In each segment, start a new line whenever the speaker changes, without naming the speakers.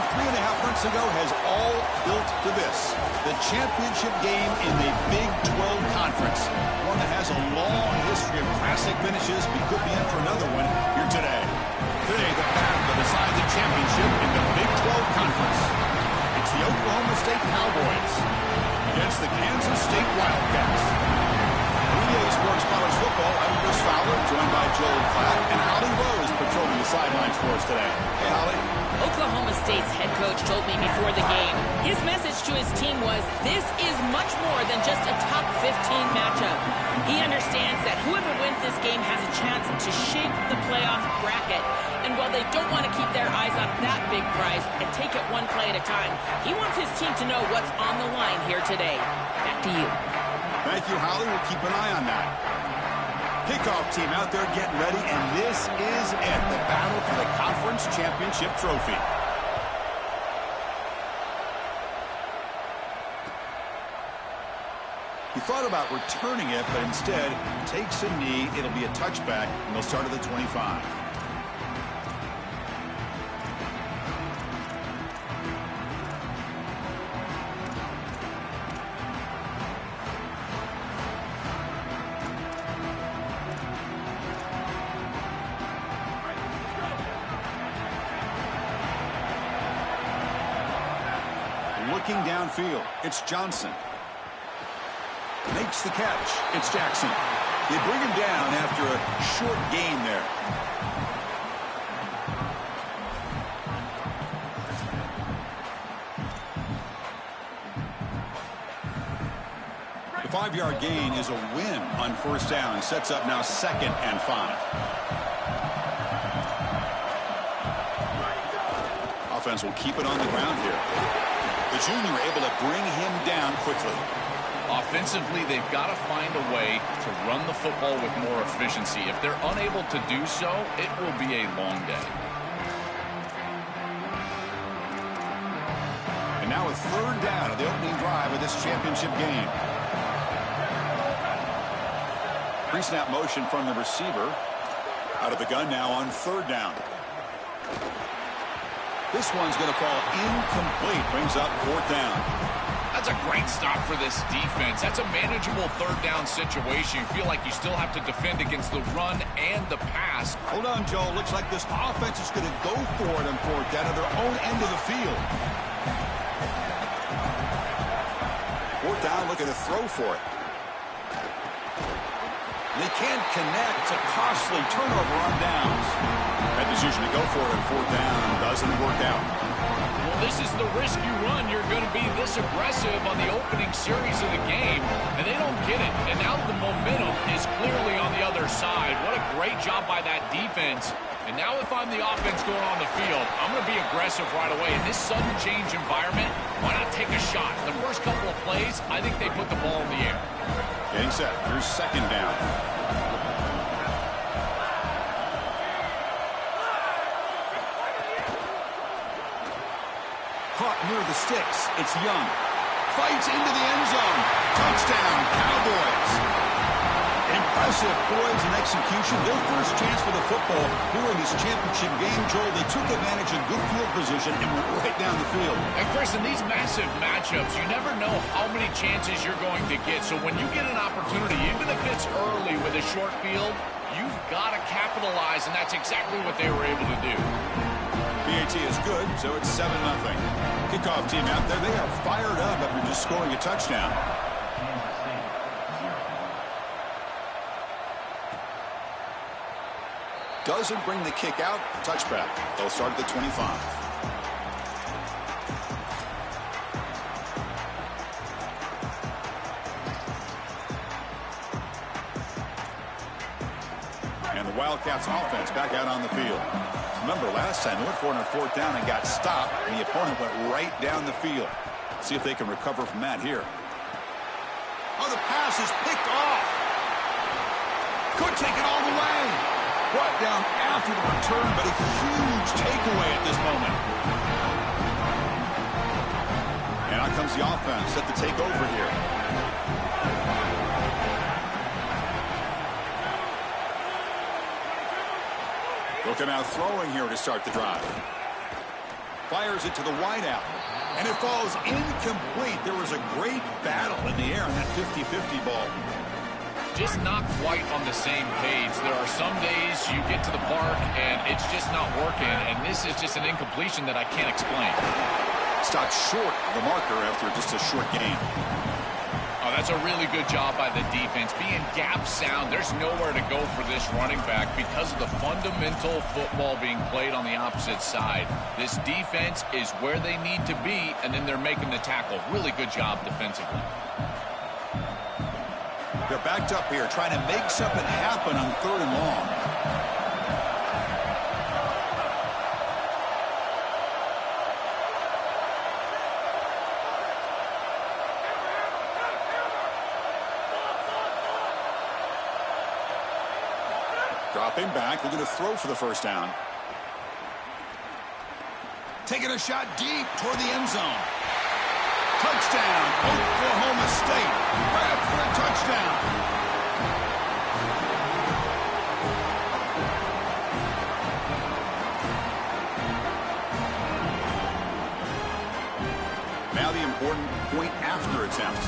3.5 months ago has all built to this. The championship game in the Big 12 Conference. One that has a long history of classic finishes. We could be in for another one here today. Today, the battle that decides the championship in the Big 12 Conference. It's the Oklahoma State Cowboys against the Kansas State Wildcats. EA Sports College Football, I'm Chris Fowler, joined by Joel Klatt and Holly Rose patrolling the sidelines for us today. Hey, Holly.
Oklahoma State's head coach told me before the game, his message to his team was, this is much more than just a top 15 matchup. He understands that whoever wins this game has a chance to shape the playoff bracket. And while they don't want to keep their eyes on that big prize and take it one play at a time, he wants his team to know what's on the line here today. Back to you.
Thank you, Holly. We'll keep an eye on that. Kickoff team out there getting ready, and this is it, the battle for the conference championship trophy. He thought about returning it, but instead takes a knee. It'll be a touchback, and they'll start at the 25. Looking downfield, it's Johnson. Makes the catch. It's Jackson. They bring him down after a short gain there. The 5-yard gain is a win on first down. Sets up now 2nd and 5. Offense will keep it on the ground here. The junior able to bring him down quickly.
Offensively, they've got to find a way to run the football with more efficiency. If they're unable to do so, it will be a long day.
And now a 3rd down of the opening drive of this championship game. Pre-snap motion from the receiver. Out of the gun now on 3rd down. This one's going to fall incomplete. Brings up 4th down.
That's a great stop for this defense. That's a manageable 3rd down situation. You feel like you still have to defend against the run and the pass.
Hold on, Joel. Looks like this offense is going to go for it on 4th down at their own end of the field. 4th down, looking to throw for it. They can't connect. It's a costly turnover on downs. That decision to go for it on 4th down doesn't work out.
Well, this is the risk you run. You're going to be this aggressive on the opening series of the game, and they don't get it. And now the momentum is clearly on the other side. What a great job by that defense. And now if I'm the offense going on the field, I'm going to be aggressive right away. In this sudden change environment, why not take a shot? The first couple of plays, I think they put the ball in the air.
Getting set. Here's 2nd down. Caught near the sticks. It's Young. Fights into the end zone. Touchdown, Cowboys. Impressive poise and execution. Their first chance for the football here in this championship game, Joel. They took advantage of good field position and went right down the field.
And Chris, in these massive matchups, you never know how many chances you're going to get. So when you get an opportunity, even if it's early with a short field, you've got to capitalize, and that's exactly what they were able to do.
PAT is good, so it's 7-0. Kickoff team out there, they are fired up after just scoring a touchdown. Doesn't bring the kick out. Touchback. They'll start at the 25. And the Wildcats offense back out on the field. Remember, last time they went for it on 4th down and got stopped, and the opponent went right down the field. See if they can recover from that here. Oh, the pass is picked off. Could take it all the way. Brought down after the return, but a huge takeaway at this moment. And out comes the offense, set to take over here. Looking out throwing here to start the drive. Fires it to the wideout. And it falls incomplete. There was a great battle in the air on that 50-50 ball.
Just not quite on the same page. There are some days you get to the park and it's just not working, and this is just an incompletion that I can't explain.
Stopped short of the marker after just a short gain.
Oh, that's a really good job by the defense. Being gap sound, there's nowhere to go for this running back because of the fundamental football being played on the opposite side. This defense is where they need to be, and then they're making the tackle. Really good job defensively.
They're backed up here, trying to make something happen on 3rd and long. Dropping back, looking to throw for the first down. Taking a shot deep toward the end zone. Touchdown, Oklahoma State. Grab for a touchdown. Now the important point after attempt.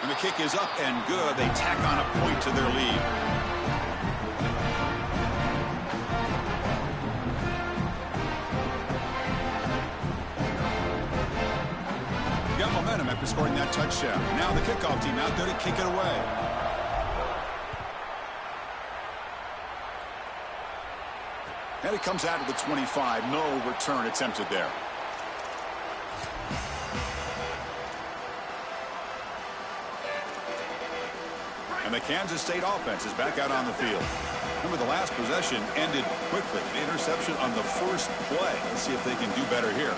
And the kick is up and good. They tack on a point to their lead. Got momentum after scoring that touchdown. Now the kickoff team out there to kick it away. And it comes out of the 25. No return attempted there. And the Kansas State offense is back out on the field. Remember, the last possession ended quickly. The interception on the first play. Let's see if they can do better here.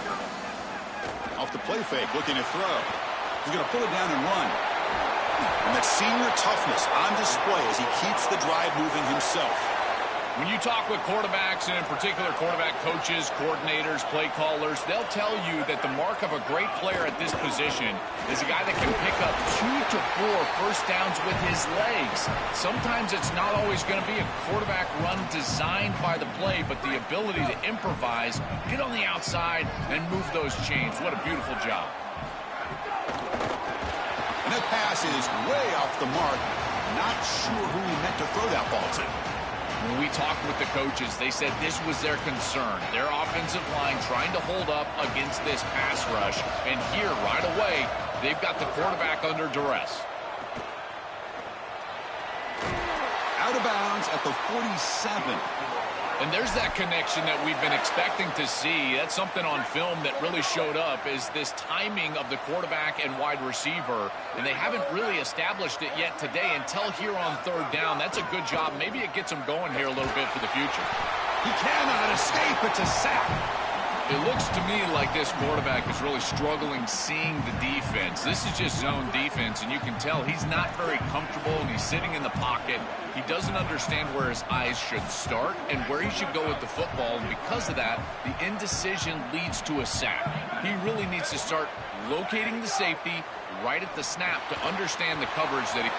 Off the play fake, looking to throw. He's going to pull it down and run. And that senior toughness on display as he keeps the drive moving himself.
When you talk with quarterbacks, and in particular quarterback coaches, coordinators, play callers, they'll tell you that the mark of a great player at this position is a guy that can pick up 2 to 4 first downs with his legs. Sometimes it's not always going to be a quarterback run designed by the play, but the ability to improvise, get on the outside, and move those chains. What a beautiful job.
And that pass is way off the mark. Not sure who he meant to throw that ball to.
When we talked with the coaches, they said this was their concern. Their offensive line trying to hold up against this pass rush. And here, right away, they've got the quarterback under duress.
Out of bounds at the 47.
And there's that connection that we've been expecting to see. That's something on film that really showed up, is this timing of the quarterback and wide receiver. And they haven't really established it yet today until here on 3rd down. That's a good job. Maybe it gets them going here a little bit for the future.
He cannot escape. It's a sack.
It looks to me like this quarterback is really struggling seeing the defense. This is just zone defense, and you can tell he's not very comfortable, and he's sitting in the pocket. He doesn't understand where his eyes should start and where he should go with the football, and because of that, the indecision leads to a sack. He really needs to start locating the safety right at the snap to understand the coverage that he...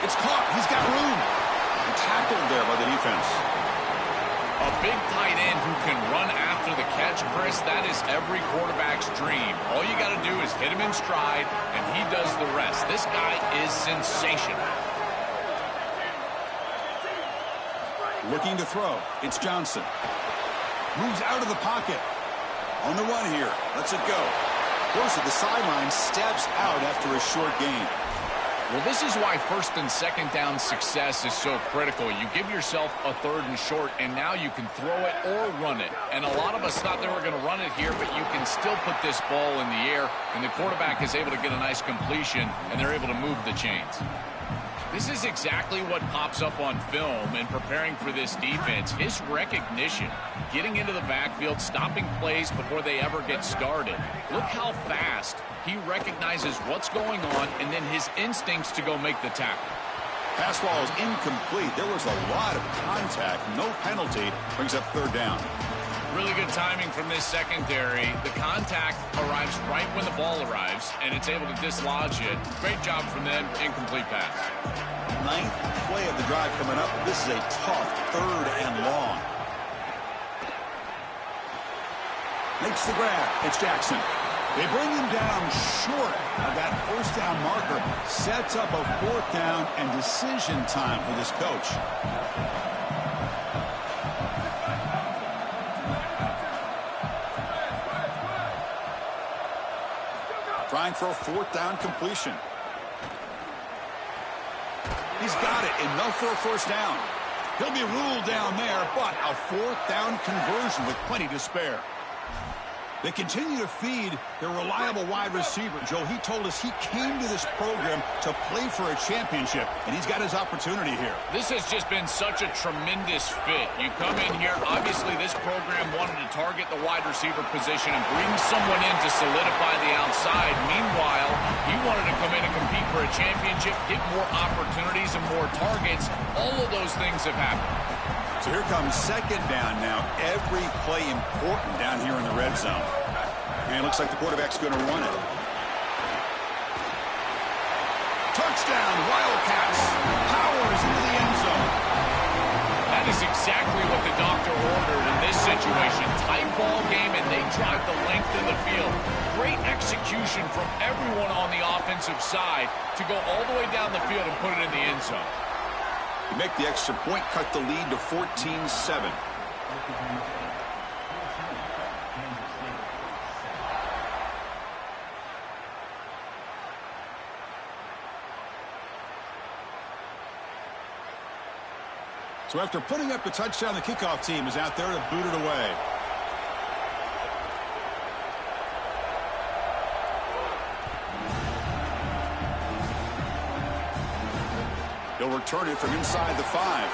It's caught. He's got room. Tackled there by the defense.
A big tight end who can run after the catch, Chris, that is every quarterback's dream. All you got to do is hit him in stride, and he does the rest. This guy is sensational.
Looking to throw. It's Johnson. Moves out of the pocket. On the run here. Lets it go. Goes to the sideline, steps out after a short gain.
Well, this is why 1st and 2nd down success is so critical. You give yourself a 3rd and short, and now you can throw it or run it. And a lot of us thought they were going to run it here, but you can still put this ball in the air, and the quarterback is able to get a nice completion, and they're able to move the chains. This is exactly what pops up on film in preparing for this defense. His recognition, getting into the backfield, stopping plays before they ever get started. Look how fast he recognizes what's going on, and then his instincts to go make the tackle.
Pass ball is incomplete. There was a lot of contact. No penalty. Brings up 3rd down.
Really good timing from this secondary. The contact arrives right when the ball arrives, and it's able to dislodge it. Great job from them. Incomplete pass.
9th play of the drive coming up. This is a tough 3rd and long. Makes the grab. It's Jackson. They bring him down short of that first down marker. Sets up a fourth down and decision time for this coach. Trying for a fourth down completion. He's got it, enough for a first down. He'll be ruled down there, but a fourth down conversion with plenty to spare. They continue to feed their reliable wide receiver. Joe, he told us he came to this program to play for a championship, and he's got his opportunity here.
This has just been such a tremendous fit. You come in here, obviously this program wanted to target the wide receiver position and bring someone in to solidify the outside. Meanwhile, he wanted to come in and compete for a championship, get more opportunities and more targets. All of those things have happened.
So here comes second down now. Every play important down here in the red zone. And it looks like the quarterback's going to run it. Touchdown, Wildcats. Powers into the end zone.
That is exactly what the doctor ordered in this situation. Tight ball game, and they drive the length of the field. Great execution from everyone on the offensive side to go all the way down the field and put it in the end zone.
You make the extra point, cut the lead to 14-7. So after putting up the touchdown, the kickoff team is out there to boot it away. He'll return it from inside the 5.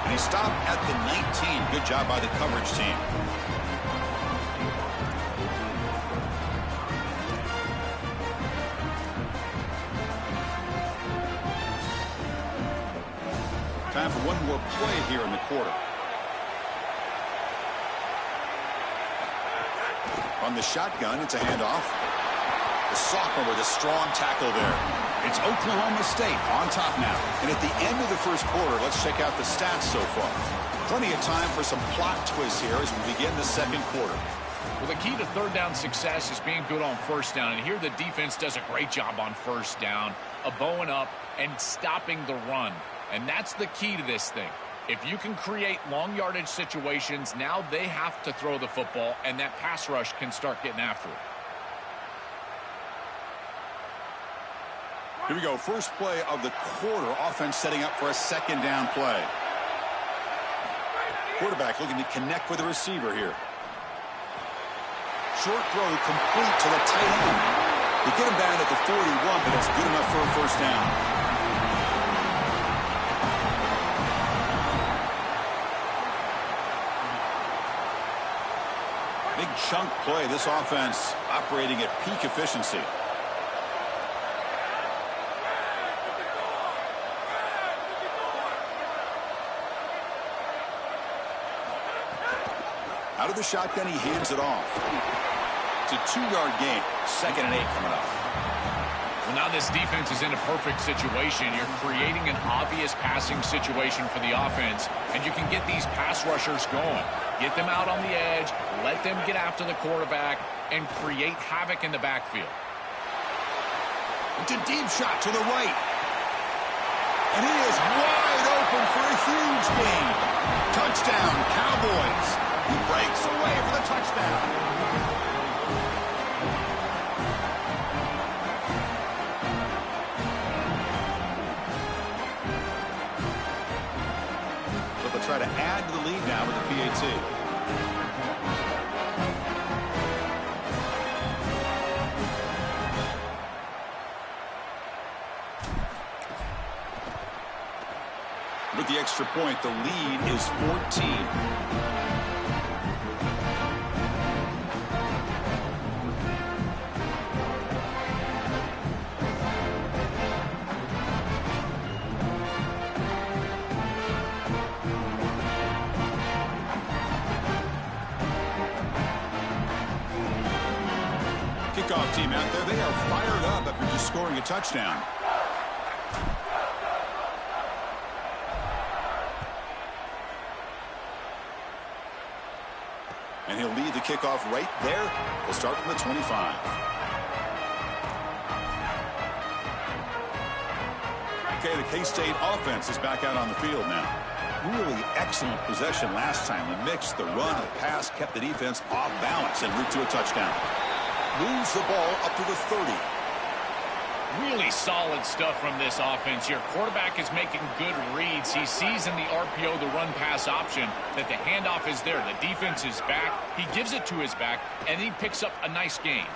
And he stopped at the 19. Good job by the coverage team. Time for one more play here in the quarter. On the shotgun, it's a handoff. The sophomore with a strong tackle there. It's Oklahoma State on top now. And at the end of the first quarter, let's check out the stats so far. Plenty of time for some plot twists here as we begin the second quarter.
Well, the key to third down success is being good on first down. And here the defense does a great job on first down, bowing up and stopping the run. And that's the key to this thing. If you can create long yardage situations, now they have to throw the football, and that pass rush can start getting after it.
Here we go. First play of the quarter. Offense setting up for a second down play. Quarterback looking to connect with the receiver here. Short throw complete to the tight end. They get him down at the 41, but it's good enough for a first down. Big chunk play. This offense operating at peak efficiency. Out of the shotgun, he hands it off. It's a 2-yard gain. 2nd and 8 coming up.
Well, now this defense is in a perfect situation. You're creating an obvious passing situation for the offense, and you can get these pass rushers going. Get them out on the edge, let them get after the quarterback, and create havoc in the backfield.
It's a deep shot to the right. And he is wide open for a huge gain. Touchdown, Cowboys. He breaks away for the touchdown. So they'll try to add to the lead now with the PAT. With the extra point, the lead is 14. Kickoff team out there, they are fired up after just scoring a touchdown. And he'll lead the kickoff right there. We'll start from the 25. Okay, the K-State offense is back out on the field now. Really excellent possession last time. The mix, the run, the pass kept the defense off balance en route to a touchdown. Moves the ball up to the 30.
Really solid stuff from this offense. Your quarterback is making good reads. He sees in the RPO the run-pass option that the handoff is there. The defense is back. He gives it to his back, and he picks up a nice gain.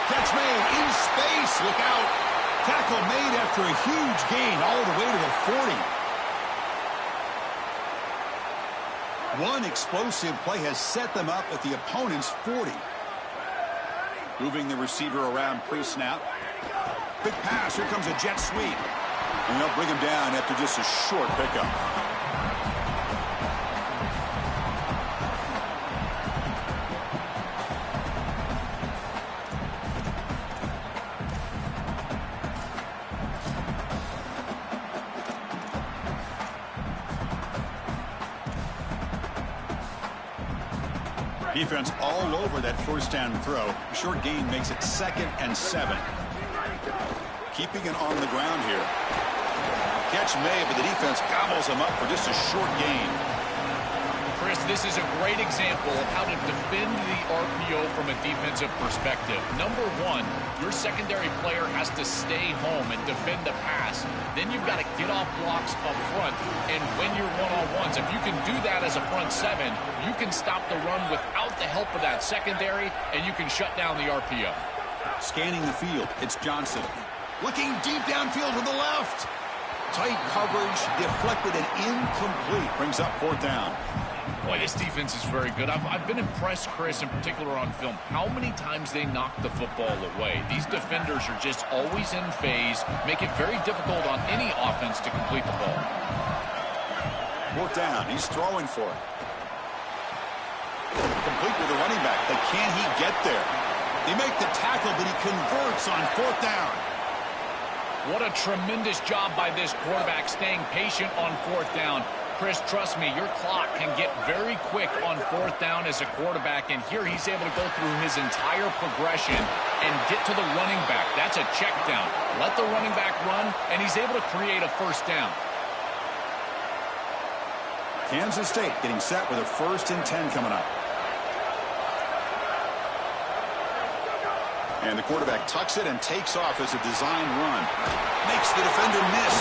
Catch made in space. Look out. Tackle made after a huge gain all the way to the 40. One explosive play has set them up at the opponent's 40. Moving the receiver around pre-snap. Big pass. Here comes a jet sweep. And they'll bring him down after just a short pickup. Defense all over that first down throw. Short gain makes it 2nd and 7. Keeping it on the ground here. Catch made, but the defense gobbles him up for just a short gain.
Chris, this is a great example of how to defend the RPO from a defensive perspective. Number one, your secondary player has to stay home and defend the pass. Then you've got to get off blocks up front and win your one-on-ones. If you can do that as a front seven, you can stop the run without the help of that secondary, and you can shut down the RPO.
Scanning the field, it's Johnson. Looking deep downfield to the left. Tight coverage, deflected and incomplete. Brings up 4th down.
Boy, this defense is very good. I've been impressed, Chris, in particular on film, how many times they knock the football away. These defenders are just always in phase, make it very difficult on any offense to complete the ball.
4th down. He's throwing for it. Complete with the running back, but can he get there? They make the tackle, but he converts on 4th down.
What a tremendous job by this quarterback staying patient on 4th down. Chris, trust me, your clock can get very quick on 4th down as a quarterback, and here he's able to go through his entire progression and get to the running back. That's a check down. Let the running back run, and he's able to create a 1st down.
Kansas State getting set with a 1st and 10 coming up. And the quarterback tucks it and takes off as a design run. Makes the defender miss.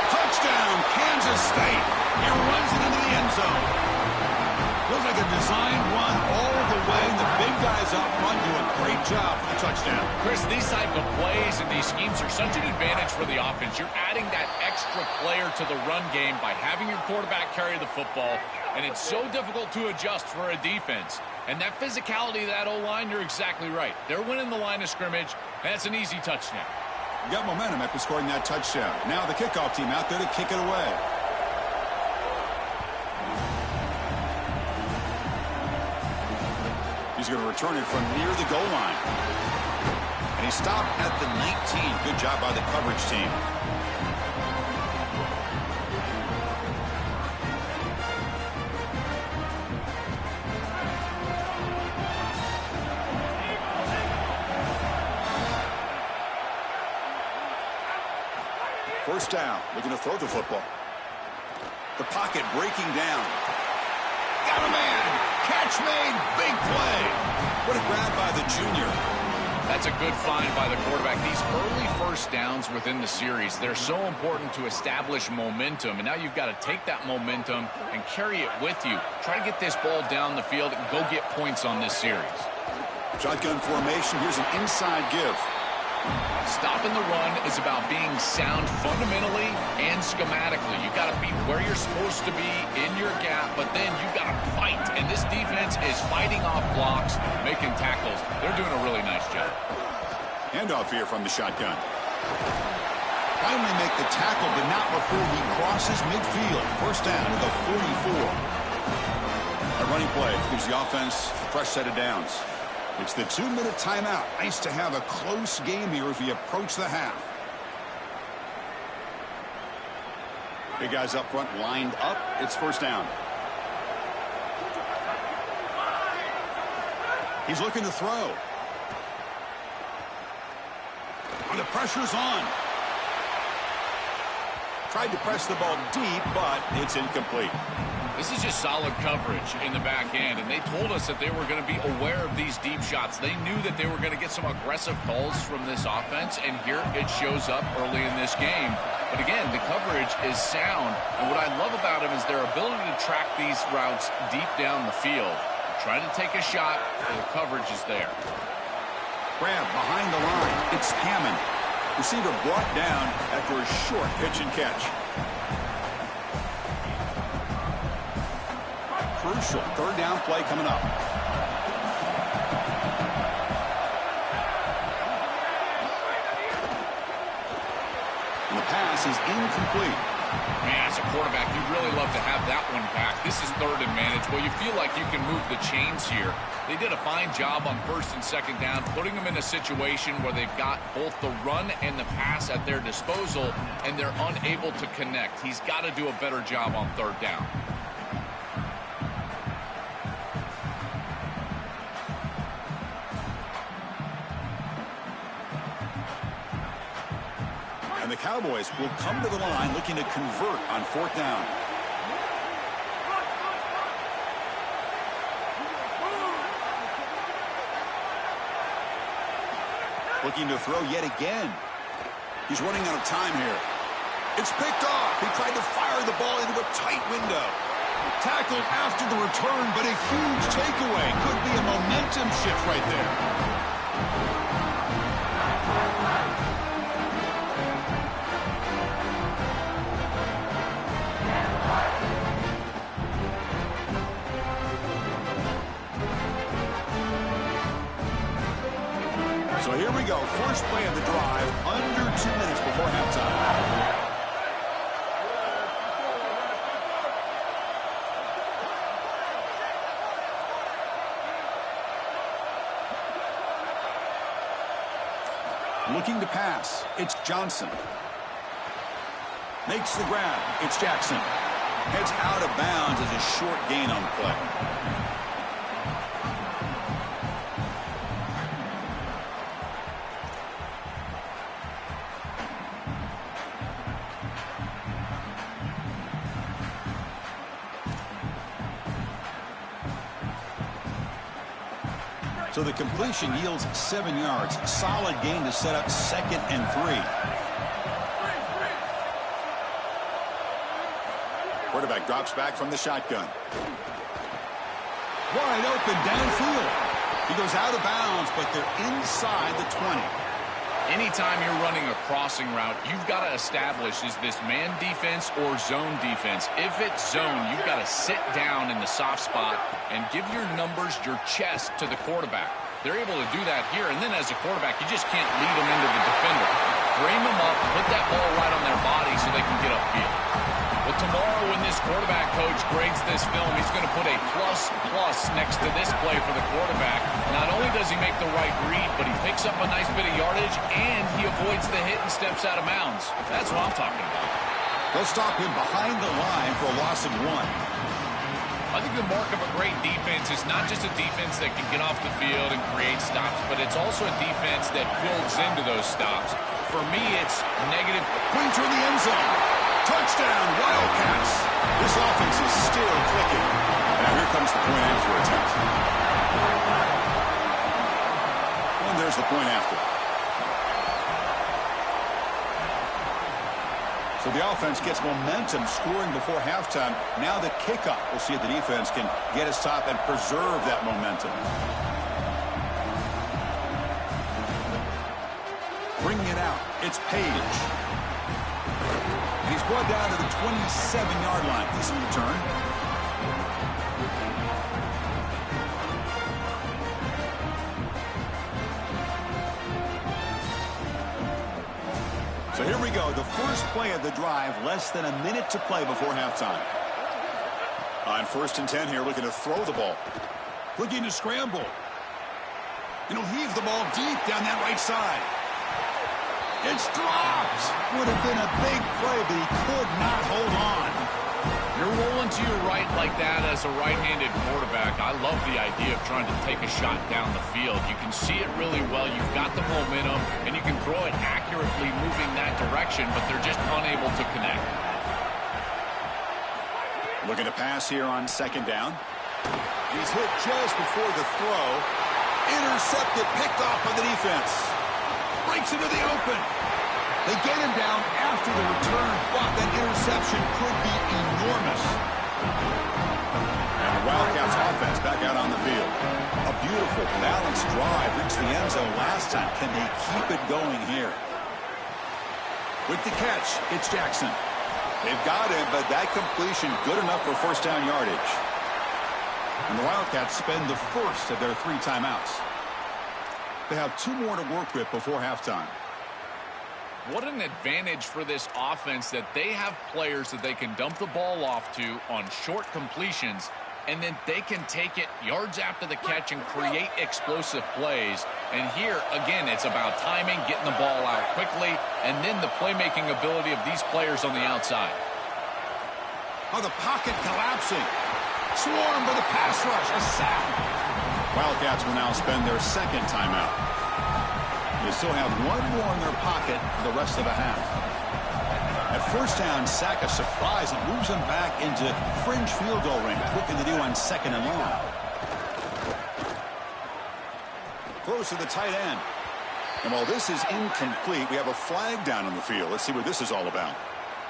Touchdown, Kansas State. He runs it into the end zone. Looks like a design run all the way. The big guys up front do a great job for the touchdown.
Chris, these type of plays and these schemes are such an advantage for the offense. You're adding that extra player to the run game by having your quarterback carry the football, and it's so difficult to adjust for a defense. And that physicality of that O-line, you're exactly right. They're winning the line of scrimmage, and it's an easy touchdown.
You got momentum after scoring that touchdown. Now the kickoff team out there to kick it away. He's going to return it from near the goal line. And he stopped at the 19. Good job by the coverage team. First down, looking to throw the football. The pocket breaking down. Got a man. Catch made. Big play. What a grab by the junior.
That's a good find by the quarterback. These early first downs within the series, they're so important to establish momentum. And now you've got to take that momentum and carry it with you. Try to get this ball down the field and go get points on this series.
Shotgun formation. Here's an inside give.
Stopping the run is about being sound fundamentally and schematically. You've got to be where you're supposed to be in your gap, but then you've got to fight. And this defense is fighting off blocks, making tackles. They're doing a really nice job.
Handoff here from the shotgun. Finally make the tackle, but not before he crosses midfield. First down to the 44. A running play gives the offense a fresh set of downs. It's the 2-minute timeout. Nice to have a close game here as we approach the half. Big guys up front lined up. It's first down. He's looking to throw. The pressure's on. Tried to press the ball deep, but it's incomplete.
This is just solid coverage in the back end, and they told us that they were going to be aware of these deep shots. They knew that they were going to get some aggressive calls from this offense, and here it shows up early in this game. But again, the coverage is sound, and what I love about them is their ability to track these routes deep down the field. Try to take a shot, and the coverage is there.
Grab behind the line. It's Hammond. Receiver brought down after a short pitch and catch. Crucial third down play coming up. And the pass is incomplete.
Man, as a quarterback, you'd really love to have that one back. This is third and managed. Well, you feel like you can move the chains here. They did a fine job on first and second down, putting them in a situation where they've got both the run and the pass at their disposal, and they're unable to connect. He's got to do a better job on third down.
And the Cowboys will come to the line looking to convert on fourth down. Looking to throw yet again. He's running out of time here. It's picked off. He tried to fire the ball into a tight window. Tackled after the return, but a huge takeaway. Could be a momentum shift right there. So here we go. First play of the drive, under 2 minutes before halftime. Looking to pass. It's Johnson. Makes the grab. It's Jackson. Heads out of bounds as a short gain on the play. So the completion yields 7 yards. Solid gain to set up 2nd and 3. Quarterback drops back from the shotgun. Wide open downfield. He goes out of bounds, but they're inside the 20.
Anytime you're running a crossing route, you've got to establish, is this man defense or zone defense? If it's zone, you've got to sit down in the soft spot and give your numbers, your chest to the quarterback. They're able to do that here, and then as a quarterback, you just can't lead them into the defender. Frame them up, put that ball right on their body so they can get upfield. But tomorrow when this quarterback coach grades this film, he's going to put a plus next to this play for the quarterback. Not only does he make the right read, but he picks up a nice bit of yardage, and he avoids the hit and steps out of bounds. That's what I'm talking about.
They'll stop him behind the line for a loss of 1.
I think the mark of a great defense is not just a defense that can get off the field and create stops, but it's also a defense that builds into those stops. For me, it's negative.
Brings her in the end zone. Touchdown, Wildcats. This offense is still clicking. Now here comes the point after attempt. And there's the point after. So the offense gets momentum scoring before halftime. Now the kickoff. We'll see if the defense can get a stop and preserve that momentum. Bringing it out. It's Page. And he's brought down to the 27-yard line. Decent return. So here we go. The first play of the drive. Less than a minute to play before halftime. On 1st and 10 here, looking to throw the ball. Looking to scramble. And he'll heave the ball deep down that right side. It's dropped. Would have been a big play, but he could not hold on.
You're rolling to your right like that as a right-handed quarterback. I love the idea of trying to take a shot down the field. You can see it really well. You've got the momentum, and you can throw it accurately moving that direction, but they're just unable to connect.
Looking to pass here on second down. He's hit just before the throw. Intercepted, picked off by the defense. Breaks into the open. They get him down after the return, but that interception could be enormous. And the Wildcats offense back out on the field. A beautiful, balanced drive. Reached the end zone last time. Can they keep it going here? With the catch, it's Jackson. They've got him, but that completion good enough for first down yardage. And the Wildcats spend the first of their 3 timeouts. They have 2 more to work with before halftime.
What an advantage for this offense that they have players that they can dump the ball off to on short completions, and then they can take it yards after the catch and create explosive plays. And here, again, it's about timing, getting the ball out quickly, and then the playmaking ability of these players on the outside.
Oh, the pocket collapsing. Swarmed by the pass rush. A sack. Wildcats will now spend their second timeout. They still have 1 more in their pocket for the rest of the half. At first down, sack a surprise and moves them back into fringe field goal range. What can they do on second and long? Throws to the tight end. And while this is incomplete, we have a flag down on the field. Let's see what this is all about.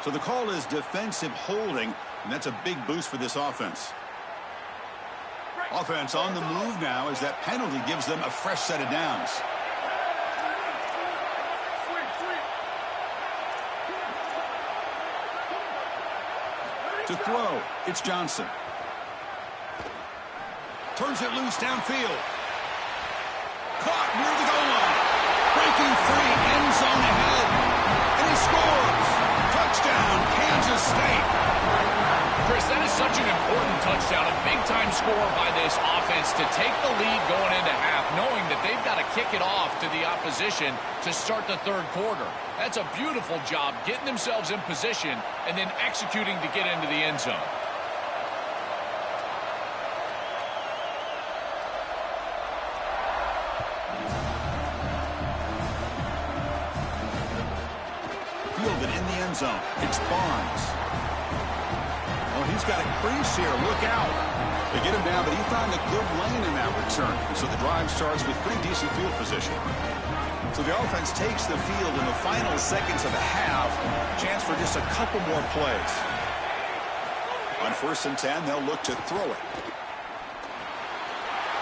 So the call is defensive holding, and that's a big boost for this offense. Offense on the move now as that penalty gives them a fresh set of downs. To throw, it's Johnson. Turns it loose downfield. Caught near the goal line. Breaking free, end zone ahead. And he scores. Touchdown, Kansas State.
Chris, that is such an important touchdown, a big-time score by this offense to take the lead going into half, knowing that they've got to kick it off to the opposition to start the third quarter. That's a beautiful job, getting themselves in position and then executing to get into the end zone.
Fielded in the end zone. It's Barnes. Oh, he's got a crease here. Look out. They get him down, but he found a good lane in that return. So the drive starts with pretty decent field position. So the offense takes the field in the final seconds of the half. Chance for just a couple more plays. On 1st and 10, they'll look to throw it.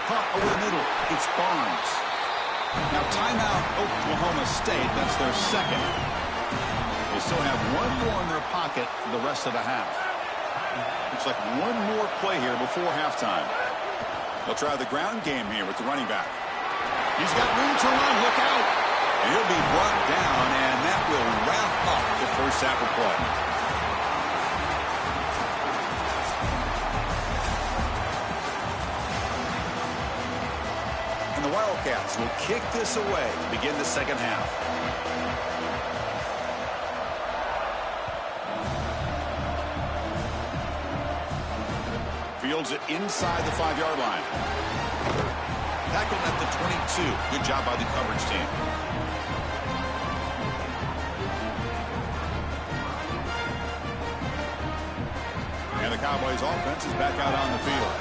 Caught over the middle. It's Barnes. Now timeout Oklahoma State. That's their second. They still have 1 more in their pocket for the rest of the half. Looks like 1 more play here before halftime. They'll try the ground game here with the running back. He's got room to run. Look out. And he'll be brought down, and that will wrap up the first half of play. And the Wildcats will kick this away to begin the second half. Fields it inside the 5-yard line. Tackled at the 22. Good job by the coverage team. And the Cowboys offense is back out on the field.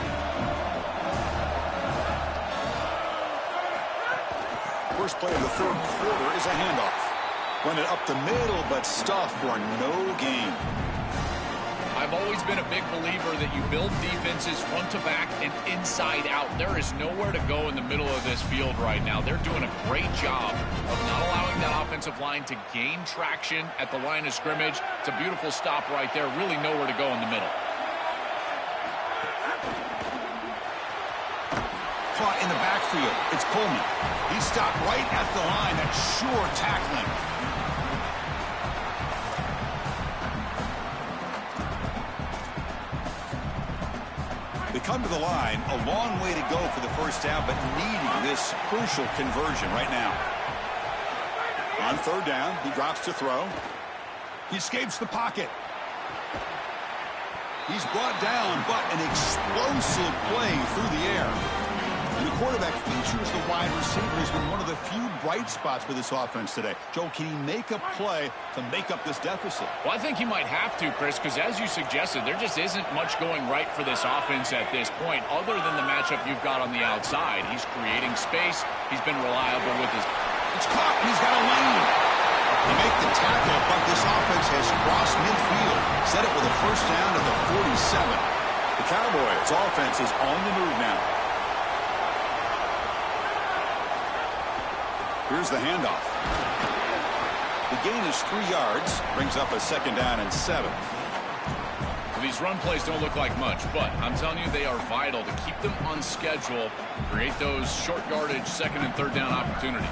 First play of the third quarter is a handoff. Run it up the middle, but stuffed for no gain.
I've always been a big believer that you build defenses front to back and inside out. There is nowhere to go in the middle of this field right now. They're doing a great job of not allowing that offensive line to gain traction at the line of scrimmage. It's a beautiful stop right there. Really nowhere to go in the middle.
Caught in the backfield. It's Coleman. He stopped right at the line. That's sure tackling. They come to the line, a long way to go for the first down, but needing this crucial conversion right now. On 3rd down, he drops to throw. He escapes the pocket. He's brought down, but an explosive play through the air. And the quarterback features the wide receiver has been one of the few bright spots for this offense today. Joe, can he make a play to make up this deficit?
Well, I think he might have to, Chris, because as you suggested, there just isn't much going right for this offense at this point, other than the matchup you've got on the outside. He's creating space. He's been reliable with his...
It's caught, and he's got a lane. They make the tackle, but this offense has crossed midfield. Set it with a first down at the 47. The Cowboys' offense is on the move now. Here's the handoff. The gain is 3 yards. Brings up a second down and 7.
Well, these run plays don't look like much, but I'm telling you they are vital to keep them on schedule, create those short yardage second and third down opportunities.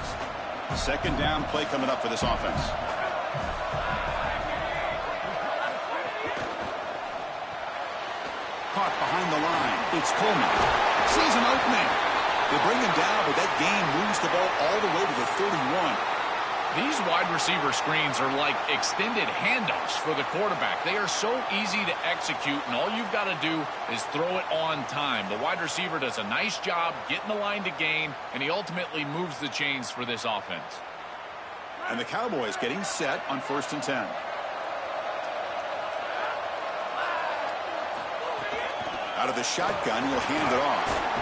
Second down play coming up for this offense. Caught behind the line. It's Coleman. Sees an opening. They bring him down, but that gain moves the ball all the way to the 31.
These wide receiver screens are like extended handoffs for the quarterback. They are so easy to execute, and all you've got to do is throw it on time. The wide receiver does a nice job getting the line to gain, and he ultimately moves the chains for this offense.
And the Cowboys getting set on 1st and 10. Out of the shotgun, he'll hand it off.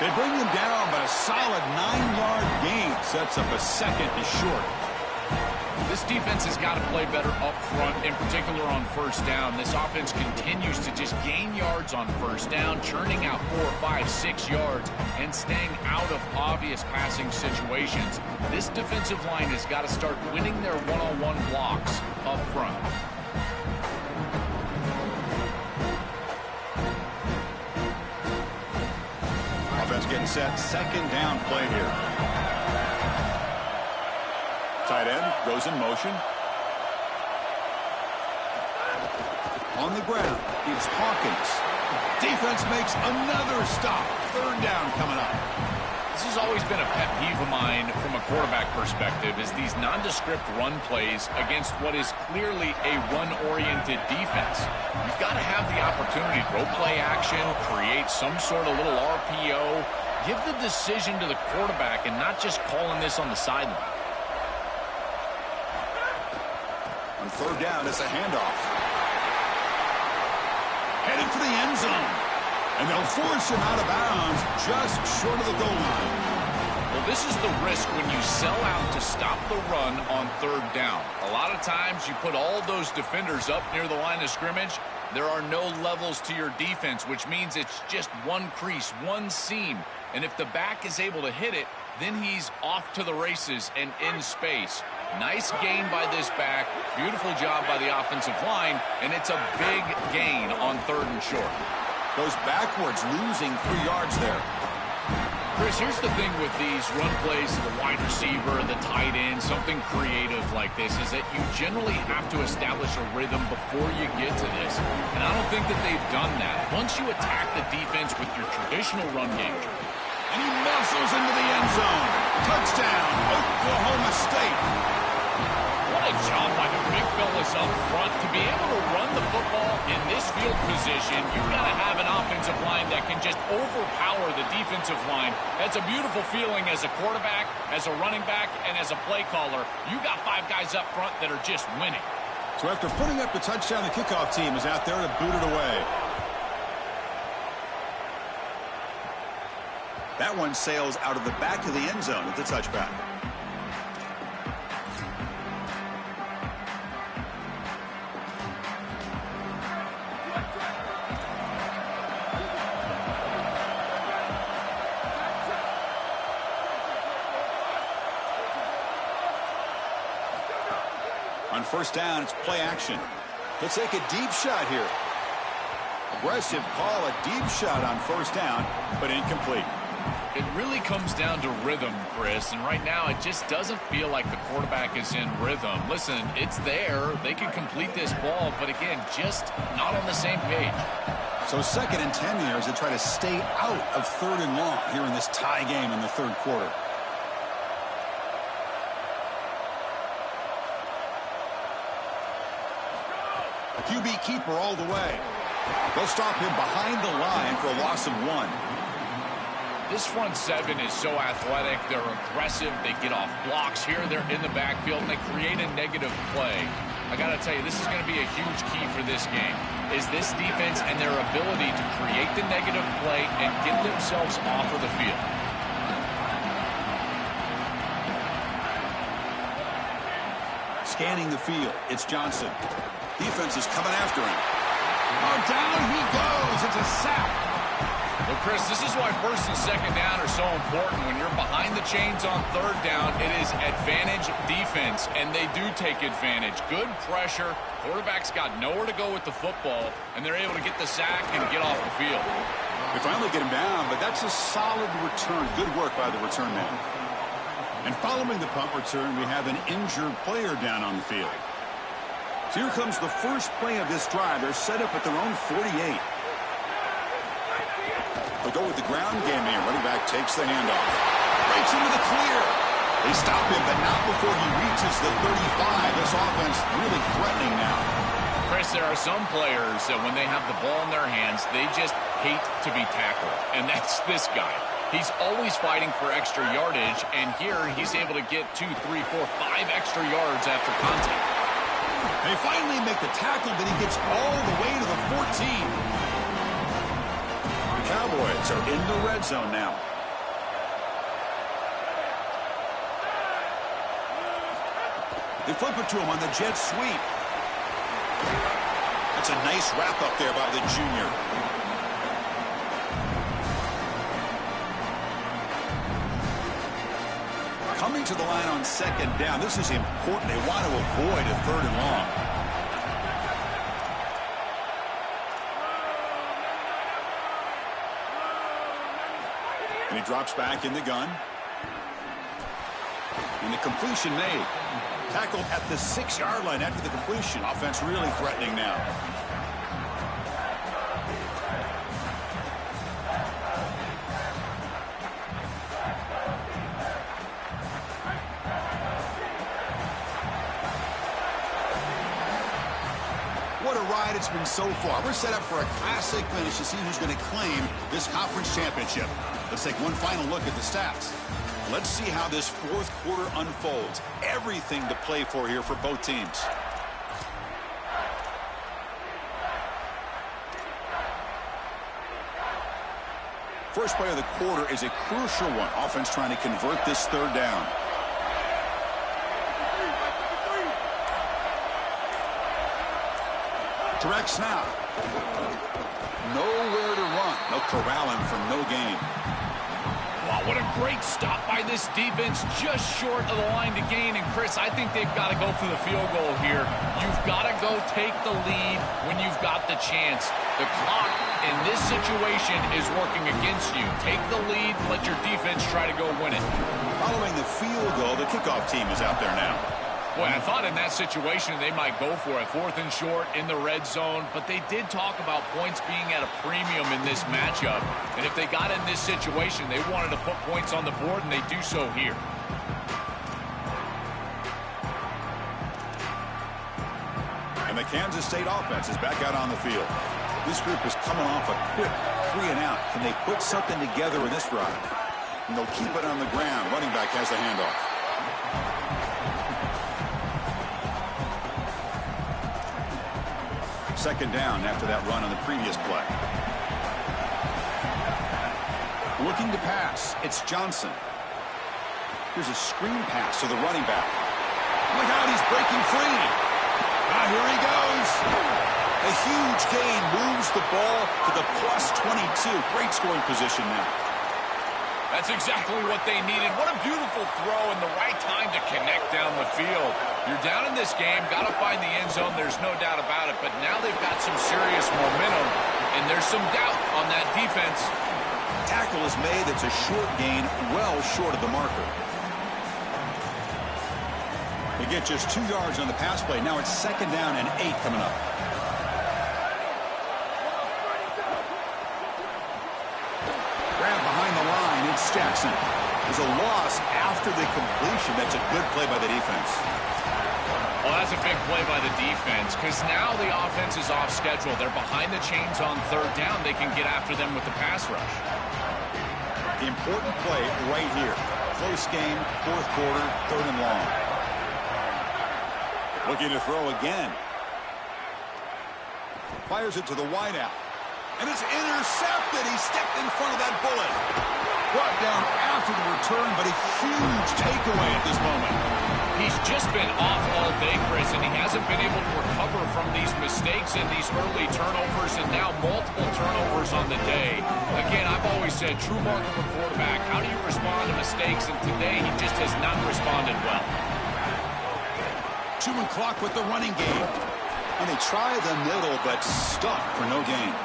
They bring him down, but a solid 9-yard gain sets up a second and short.
This defense has got to play better up front, in particular on first down. This offense continues to just gain yards on first down, churning out 4, 5, 6 yards, and staying out of obvious passing situations. This defensive line has got to start winning their one-on-one blocks up front.
Getting set, second down play here. Tight end goes in motion. On the ground, it's Hawkins. Defense makes another stop. Third down coming up.
This has always been a pet peeve of mine from a quarterback perspective, is these nondescript run plays against what is clearly a run-oriented defense. You've got to have the opportunity to throw play action, create some sort of little RPO, give the decision to the quarterback and not just calling this on the sideline.
On third down, it's a handoff. Headed for the end zone. And they'll force him out of bounds just short of the goal line.
Well, this is the risk when you sell out to stop the run on third down. A lot of times you put all those defenders up near the line of scrimmage. There are no levels to your defense, which means it's just one crease, one seam. And if the back is able to hit it, then he's off to the races and in space. Nice gain by this back. Beautiful job by the offensive line. And it's a big gain on third and short.
Goes backwards, losing 3 yards there.
Chris, here's the thing with these run plays to the wide receiver and the tight end, something creative like this, is that you generally have to establish a rhythm before you get to this. And I don't think that they've done that. Once you attack the defense with your traditional run game.
And he muscles into the end zone. Touchdown, Oklahoma State.
What a job by the big fellas up front. To be able to run the football in this field position, you've got to have an offensive line that can just overpower the defensive line. That's a beautiful feeling as a quarterback, as a running back, and as a play caller. You got 5 guys up front that are just winning.
So after putting up the touchdown, the kickoff team is out there to boot it away. That one sails out of the back of the end zone at the touchback. On first down, it's play action. He'll take a deep shot here. Aggressive call, a deep shot on first down, but incomplete.
It really comes down to rhythm, Chris, and right now it just doesn't feel like the quarterback is in rhythm. Listen, it's there. They can complete this ball, but again, just not on the same page.
So 2nd and 10 here as they try to stay out of 3rd and long here in this tie game in the 3rd quarter. QB keeper all the way. They'll stop him behind the line for a loss of 1.
This front seven is so athletic. They're aggressive. They get off blocks here. They're in the backfield, and they create a negative play. I got to tell you, this is going to be a huge key for this game, is this defense and their ability to create the negative play and get themselves off of the field.
Scanning the field, it's Johnson. Defense is coming after him. Oh, down he goes. It's a sack.
Well, Chris, this is why first and second down are so important. When you're behind the chains on third down, it is advantage defense, and they do take advantage. Good pressure. Quarterback's got nowhere to go with the football, and they're able to get the sack and get off the field.
They finally get him down, but that's a solid return. Good work by the return man. And following the punt return, we have an injured player down on the field. So here comes the first play of this drive. They're set up at their own 48. They'll go with the ground game here. Running back takes the handoff. Breaks into the clear. They stop him, but not before he reaches the 35. This offense really threatening now.
Chris, there are some players that when they have the ball in their hands, they just hate to be tackled. And that's this guy. He's always fighting for extra yardage, and here he's able to get 2, 3, 4, 5 extra yards after contact.
They finally make the tackle, but he gets all the way to the 14. Cowboys are in the red zone now. They flip it to him on the jet sweep. That's a nice wrap up there by the junior. Coming to the line on second down. This is important. They want to avoid a 3rd and long. And he drops back in the gun. And the completion made. Tackled at the 6-yard line after the completion. Offense really threatening now. What a ride it's been so far. We're set up for a classic finish to see who's going to claim this conference championship. Let's take one final look at the stats. Let's see how this 4th quarter unfolds. Everything to play for here for both teams. First play of the quarter is a crucial one. Offense trying to convert this 3rd down. Direct snap. Nowhere to run. They'll corral him for no gain.
Wow, what a great stop by this defense, just short of the line to gain. And, Chris, I think they've got to go for the field goal here. You've got to go take the lead when you've got the chance. The clock in this situation is working against you. Take the lead, let your defense try to go win it.
Following the field goal, the kickoff team is out there now.
Boy, I thought in that situation they might go for it. 4th and short in the red zone. But they did talk about points being at a premium in this matchup. And if they got in this situation, they wanted to put points on the board, and they do so here.
And the Kansas State offense is back out on the field. This group is coming off a quick 3 and out. Can they put something together in this drive? And they'll keep it on the ground. Running back has the handoff. Second down after that run on the previous play. Looking to pass. It's Johnson. Here's a screen pass to the running back. Look out, he's breaking free. Ah, here he goes. A huge gain moves the ball to the plus 22. Great scoring position now.
That's exactly what they needed. What a beautiful throw and the right time to connect down the field. You're down in this game, got to find the end zone. There's no doubt about it. But now they've got some serious momentum, and there's some doubt on that defense.
Tackle is made. It's a short gain, well short of the marker. They get just 2 yards on the pass play. Now it's second down and 8 coming up. Grab behind the line. It's Jackson. There's a loss after the completion. That's a good play by the defense.
Well, that's a big play by the defense because now the offense is off schedule. They're behind the chains on third down. They can get after them with the pass rush.
The important play right here. Close game, fourth quarter, third and long. Looking to throw again. Fires it to the wideout. And it's intercepted. He stepped in front of that bullet. Brought down after the return, but a huge takeaway at this moment.
He's just been off all day, Chris, and he hasn't been able to recover from these mistakes and these early turnovers, and now multiple turnovers on the day. Again, I've always said, true mark of a quarterback, how do you respond to mistakes? And today, he just has not responded well.
Chewing clock with the running game. And they try the middle, but stuck for no gain.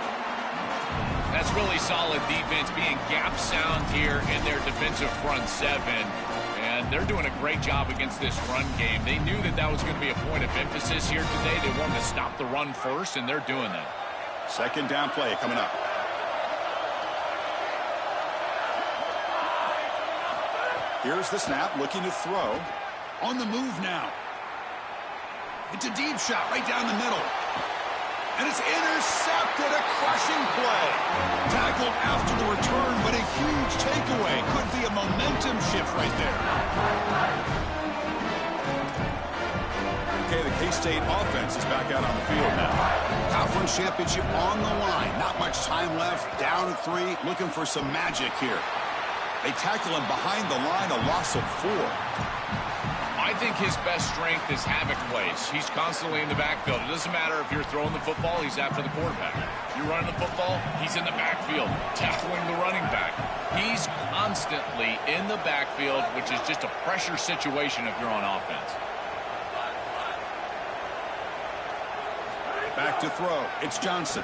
That's really solid defense, being gap sound here in their defensive front seven. And they're doing a great job against this run game. They knew that that was going to be a point of emphasis here today. They wanted to stop the run first, and they're doing that.
Second down play coming up. Here's the snap, looking to throw. On the move now. It's a deep shot right down the middle. And it's intercepted, a crushing play. Tackled after the return, but a huge takeaway. Could be a momentum shift right there. Okay, the K-State offense is back out on the field now. Conference championship on the line. Not much time left. Down to 3. Looking for some magic here. They tackle him behind the line, a loss of 4.
I think his best strength is havoc plays. He's constantly in the backfield. It doesn't matter if you're throwing the football, he's after the quarterback. If you're running the football, he's in the backfield, tackling the running back. He's constantly in the backfield, which is just a pressure situation if you're on offense.
Back to throw. It's Johnson.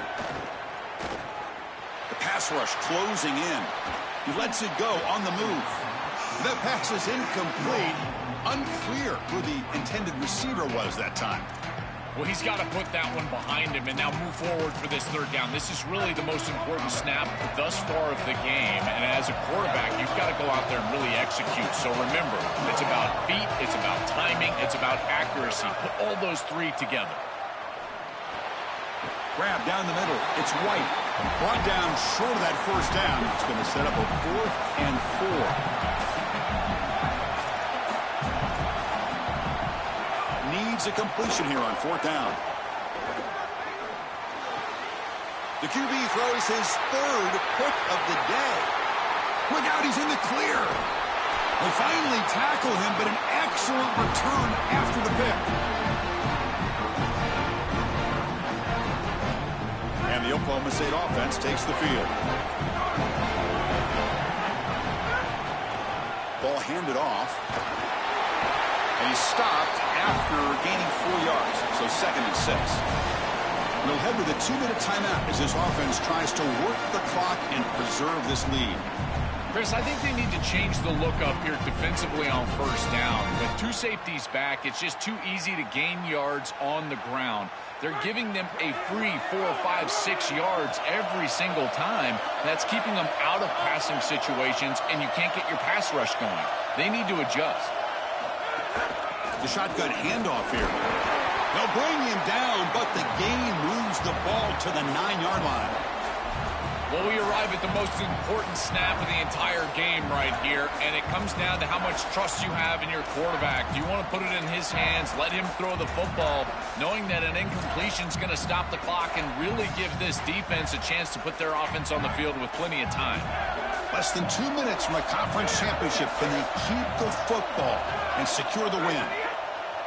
The pass rush closing in. He lets it go on the move. That pass is incomplete. Unclear who the intended receiver was that time.
Well, he's got to put that one behind him and now move forward for this third down. This is really the most important snap thus far of the game. And as a quarterback, you've got to go out there and really execute. So remember, it's about feet, it's about timing, it's about accuracy. Put all those three together.
Grab down the middle. It's White. Brought down short of that first down. It's going to set up a 4th and 4. Needs a completion here on 4th down. The QB throws his 3rd pick of the day. Look out, he's in the clear. They finally tackle him, but an excellent return after the pick. And the Oklahoma State offense takes the field. Ball handed off. And he's stopped after gaining 4 yards, so 2nd and 6. We'll head with a 2-minute timeout as this offense tries to work the clock and preserve this lead.
Chris, I think they need to change the look up here defensively on first down. With 2 safeties back, it's just too easy to gain yards on the ground. They're giving them a free 4, 5, 6 yards every single time. That's keeping them out of passing situations, and you can't get your pass rush going. They need to adjust.
The shotgun handoff here. They'll bring him down, but the gain moves the ball to the 9-yard line.
Well, we arrive at the most important snap of the entire game right here, and it comes down to how much trust you have in your quarterback. Do you want to put it in his hands, let him throw the football, knowing that an incompletion is going to stop the clock and really give this defense a chance to put their offense on the field with plenty of time?
Less than 2 minutes from a conference championship. Can they keep the football and secure the win?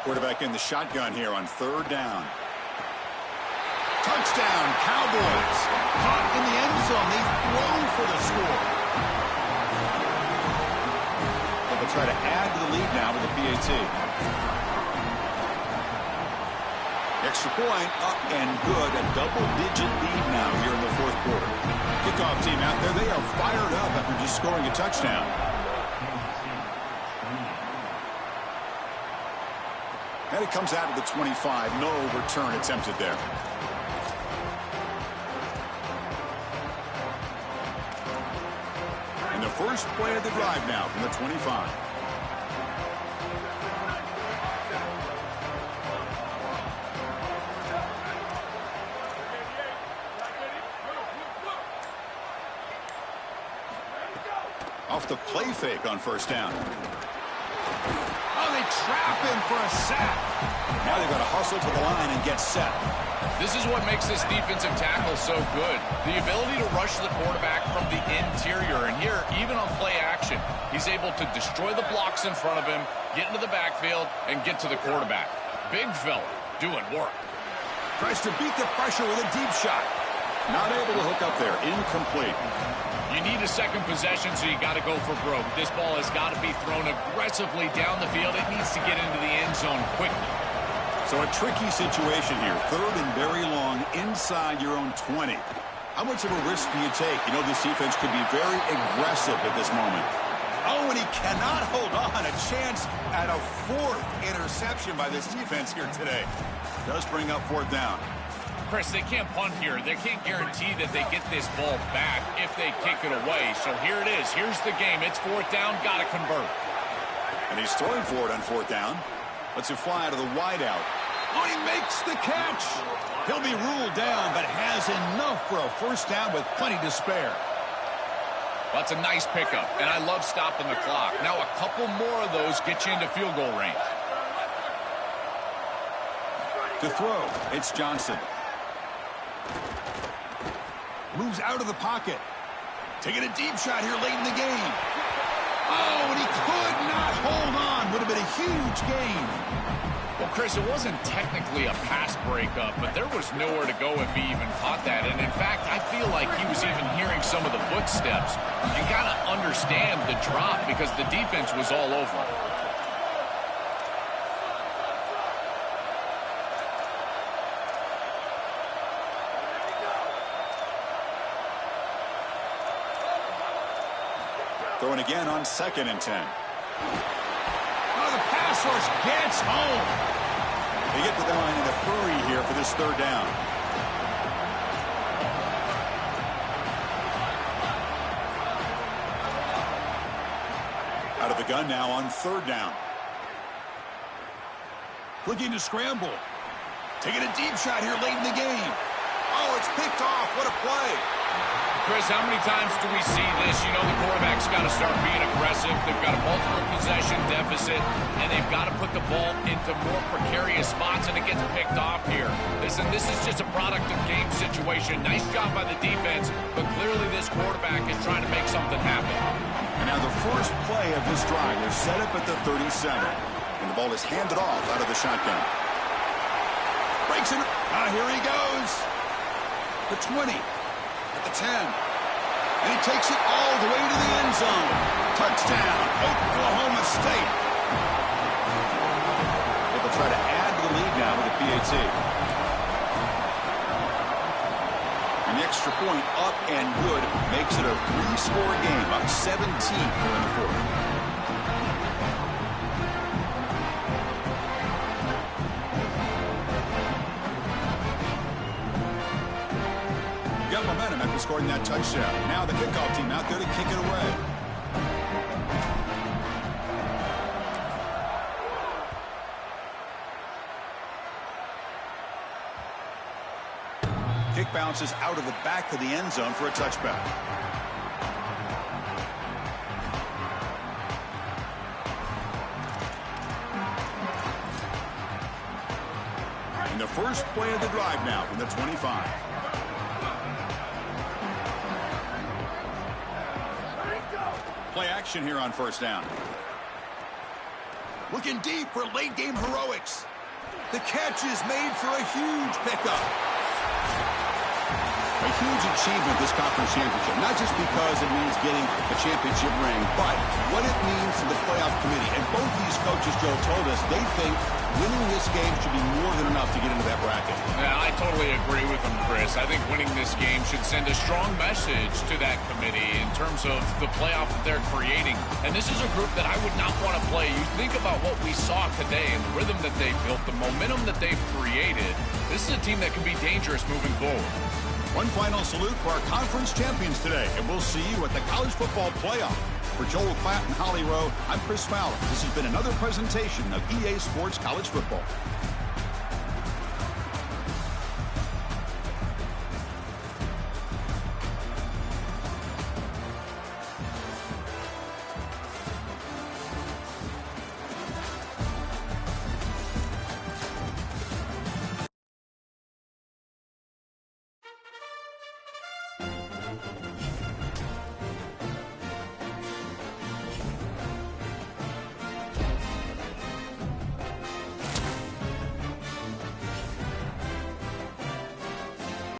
Quarterback in the shotgun here on 3rd down. Touchdown, Cowboys. Caught in the end zone. They've thrown for the score. But they'll try to add to the lead now with the PAT. Extra point, up and good. A double-digit lead now here in the 4th quarter. Kickoff team out there. They are fired up after just scoring a touchdown. And it comes out of the 25. No return attempted there. And the first play of the drive now from the 25. Off the play fake on first down. Oh, they trap him for a sack. Now they've got to hustle to the line and get set.
This is what makes this defensive tackle so good. The ability to rush the quarterback from the interior. And here, even on play action, he's able to destroy the blocks in front of him, get into the backfield, and get to the quarterback. Big fella doing work.
Tries to beat the pressure with a deep shot. Not able to hook up there. Incomplete.
You need a second possession, so you got to go for broke. This ball has got to be thrown aggressively down the field. It needs to get into the end zone quickly.
So a tricky situation here. Third and very long inside your own 20. How much of a risk do you take? You know, this defense could be very aggressive at this moment. Oh, and he cannot hold on. A chance at a fourth interception by this defense here today. Does bring up fourth down.
Chris, they can't punt here. They can't guarantee that they get this ball back if they kick it away. So here it is. Here's the game. It's fourth down. Got to convert.
And he's throwing for it on fourth down. Lets it fly to the wideout. Oh, he makes the catch. He'll be ruled down, but has enough for a first down with plenty to spare.
That's a nice pickup, and I love stopping the clock. Now a couple more of those get you into field goal range.
To throw, it's Johnson. Moves out of the pocket. Taking a deep shot here late in the game. Oh, and he could not hold on. Would have been a huge gain.
Well, Chris, it wasn't technically a pass breakup, but there was nowhere to go if he even caught that. And, in fact, I feel like he was even hearing some of the footsteps. You got to understand the drop because the defense was all over him.
Throwing again on 2nd and 10. Oh, the pass rush gets home. They get to the line in a hurry here for this third down. Out of the gun now on third down. Looking to scramble. Taking a deep shot here late in the game. Oh, it's picked off. What a play.
Chris, how many times do we see this? You know, the quarterback's got to start being aggressive. They've got a multiple possession deficit, and they've got to put the ball into more precarious spots, and it gets picked off here. Listen, this is just a product of game situation. Nice job by the defense, but clearly this quarterback is trying to make something happen.
And now the first play of this drive is set up at the 37, and the ball is handed off out of the shotgun. Breaks it. Here he goes. The 20. At the 10. And he takes it all the way to the end zone. Touchdown, Oklahoma State. They'll try to add to the lead now with a PAT. An extra point up and good makes it a 3-score game, up 17 here in the fourth. Momentum after scoring that touchdown. Now the kickoff team out there to kick it away. Kick bounces out of the back of the end zone for a touchback. And the first play of the drive now from the 25. Play action here on first down. Looking deep for late game heroics. The catch is made for a huge pickup. A huge achievement this conference championship, not just because it means getting a championship ring, but what it means to the playoff committee. And both these coaches, Joe, told us they think winning this game should be more than enough to get into that bracket.
Yeah, I totally agree with them, Chris. I think winning this game should send a strong message to that committee in terms of the playoff that they're creating. And this is a group that I would not want to play. You think about what we saw today and the rhythm that they built, the momentum that they've created. This is a team that can be dangerous moving forward.
One final salute for our conference champions today, and we'll see you at the college football playoff. For Joel Klatt and Holly Rowe, I'm Chris Fowler. This has been another presentation of EA Sports College Football.